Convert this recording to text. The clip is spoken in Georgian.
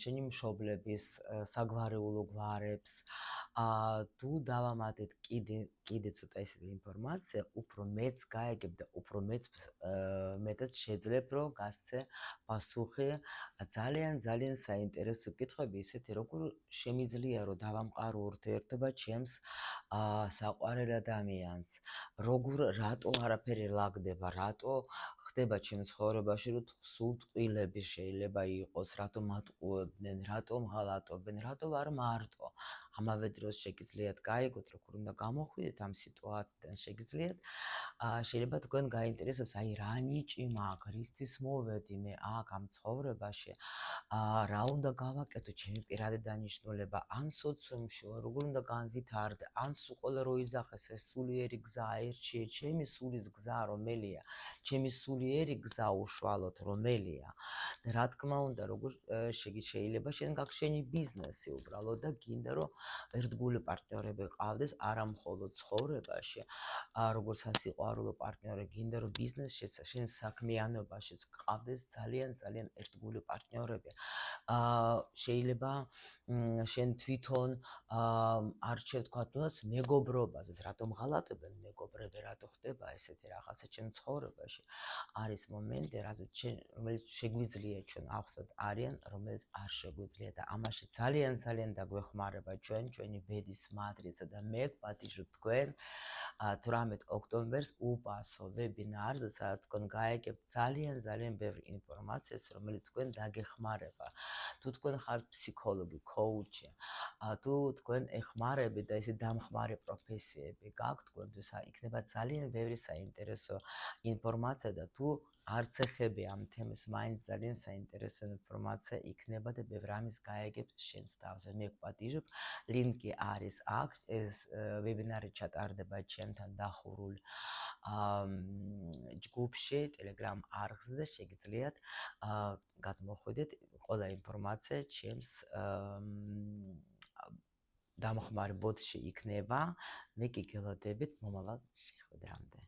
შენი მშობლების საგვარეულო გვარებს თუ დავამატეთ კიდე ცოტა ისეთი ინფორმაცია, უფრო მეც გაიგებ და უფრო მეტად შეძლებ რომ გასცე პასუხი ძალიან საინტერესო კითხვები, ისეთი როგორ შემიძლია რომ დავამყარო ურთიერთობა ჩემს საყვარელ ადამიანს, რატო არაფერი ლაგდება, რატო ხდება ჩემ ცხოვრებაში რომ სულ ტყილები შეიძლება იყოს, რატო მატყუებდნენ, რატო ღალატობენ, რატო ვარ მარტო. ამავე დროს შეგიძლიათ გაიგოთ, როგორ უნდა გამოხვიდეთ ამ სიტუაციიდან, შეიძლება თქვენ გაინტერესებს, აი რა ნიჭი მაქვს, რისთვის მოვედი მე აქ ამ ცხოვრებაში, რა უნდა გავაკეთო, ჩემი პირადი დანიშნულება, ან სოციუმში, როგორ უნდა განვითარდე, ან სულ ყველა რო იძახეს ეს სულიერი გზა აირჩიე, ჩემი სულის გზა რომელია, ჩემი სულიერი გზა უშუალოდ რომელია და რა თქმა უნდა, როგორ შეიძლება შენ გაგშენი ბიზნესი უბრალოდ და გინდა რომ ერთგული პარტნიორები ყავდეს არა მხოლოდ ცხოვრებაში, როგორც სასიყვარულო პარტნიორი, გინდა რომ ბიზნესშიც, შენ საქმიანობაშიც ყავდეს ძალიან ერთგული პარტნიორები. შეიძლება შენ თვითონ არჩევ თქვათ მეგობრობაზეც, რატომ ღალატებენ მეგობრები, რატო ხდება ესეთი რაღაცა ჩემ ცხოვრებაში. არის მომენტი, რომელიც შეგვიძლია ჩვენ ავხსნათ, არიან, რომელიც არ შეგვიძლია და ამაში ძალიან დაგვეხმარება ჩვენი ბედის მატრიცა და მე გპატიჟობ თქვენ 18 ოქტომბერს უპასო ვებინარზე, სადაც თქვენ გაიგებთ ძალიან ბევრი ინფორმაციას, რომელიც თქვენ დაგეხმარება. თუ თქვენ ხართ ფსიქოლოგი, კოუჩი, თუ თქვენ ეხმარებით და ესე დამხმარე პროფესიები გაქვთ, თქვენთვის იქნება ძალიან ბევრი საინტერესო ინფორმაცია და თუ არც ეხები ამ თემას, მაინც ძალიან საინტერესო ინფორმაცია იქნება და ბევრ ამის გაიგებთ შენს თავზე. მე გპატიჟობ, ლინკი არის აქ, ეს ვებინარი ჩატარდება ჩემთან დახურულ ჯგუფში, Telegram არხზე და შეგიძლიათ გადმოხვიდეთ ყველა ინფორმაცია ჩემს დამხმარე ბოტში იქნება. მე კი გელოდებით მომავალ შეხვედრამდე.